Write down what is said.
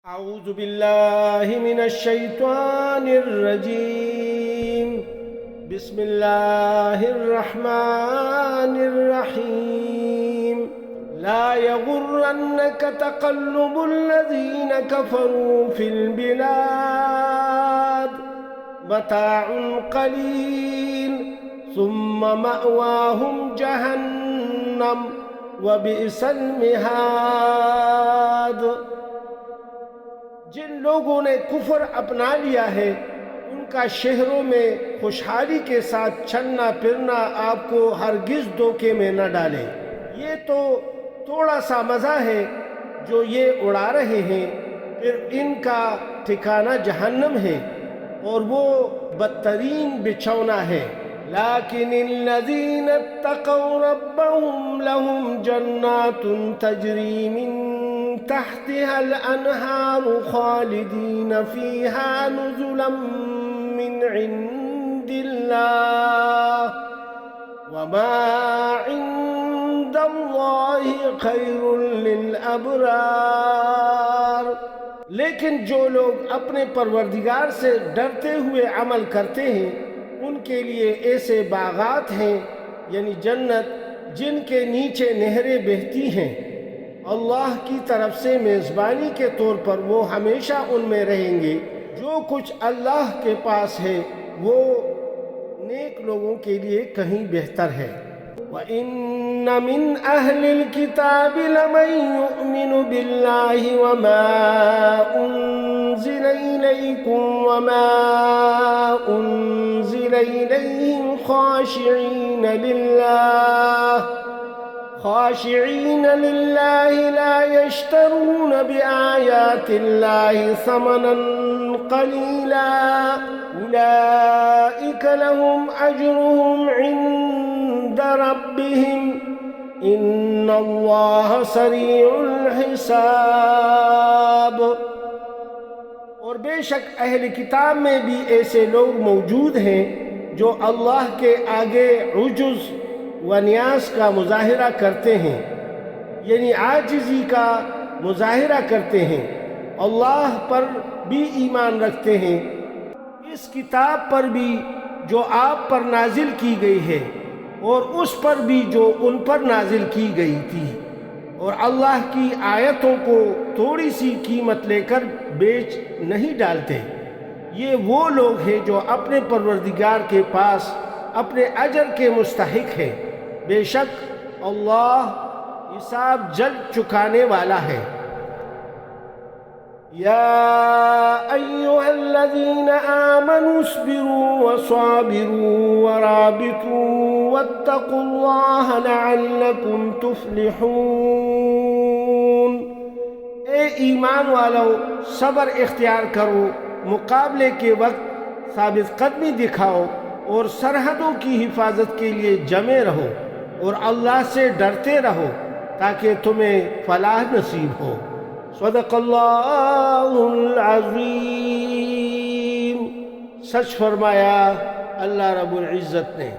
أعوذ بالله من الشيطان الرجيم. بسم الله الرحمن الرحيم. لا يغرنك تقلب الذين كفروا في البلاد متاع قليل ثم مأواهم جهنم وبئس المہاد. جن لوگوں نے کفر اپنا لیا ہے ان کا شہروں میں خوشحالی کے ساتھ چلنا پھرنا آپ کو ہرگز دھوکے میں نہ ڈالے. یہ تو تھوڑا سا مزہ ہے جو یہ اڑا رہے ہیں، پھر ان کا ٹھکانہ جہنم ہے اور وہ بدترین بچھونا ہے. لیکن الذین اتقوا ربهم لهم جنات تجری من تحتها الأنهار خالدين فيها نزلا من عند الله وما عند الله خير للأبرار. لیکن جو لوگ اپنے پروردگار سے ڈرتے ہوئے عمل کرتے ہیں ان کے لیے ایسے باغات ہیں یعنی جنت جن کے نیچے نہریں بہتی ہیں. اللہ کی طرف سے میزبانی کے طور پر وہ ہمیشہ ان میں رہیں گے. جو کچھ اللہ کے پاس ہے وہ نیک لوگوں کے لیے کہیں بہتر ہے. وَإِنَّ مِنْ أَهْلِ الْكِتَابِ لَمَنْ يُؤْمِنُ بِاللَّهِ وَمَا أُنزِلَ إِلَيْكُمْ وَمَا أُنزِلَ إِلَيْهِمْ خاشعين لله لا يشترون بآيات الله ثمنا قليلا أولئك لهم أجرهم عند ربهم إن الله سريع الحساب. اور بے شک اہل کتاب میں بھی ایسے لوگ موجود ہیں جو اللہ کے آگے عجز و نیاز کا مظاہرہ کرتے ہیں یعنی عاجزی کا مظاہرہ کرتے ہیں. اللہ پر بھی ایمان رکھتے ہیں، اس کتاب پر بھی جو آپ پر نازل کی گئی ہے اور اس پر بھی جو ان پر نازل کی گئی تھی، اور اللہ کی آیتوں کو تھوڑی سی قیمت لے کر بیچ نہیں ڈالتے. یہ وہ لوگ ہیں جو اپنے پروردگار کے پاس اپنے اجر کے مستحق ہیں. بے شک اللہ حساب جلد چکانے والا ہے. یا ایھا الذین آمنوا اصبروا وصابروا ورابطوا واتقوا اللہ لعلکم تفلحون. اے ایمان والو، صبر اختیار کرو، مقابلے کے وقت ثابت قدمی دکھاؤ اور سرحدوں کی حفاظت کے لیے جمے رہو اور اللہ سے ڈرتے رہو تاکہ تمہیں فلاح نصیب ہو. صدق اللہ العظیم. سچ فرمایا اللہ رب العزت نے.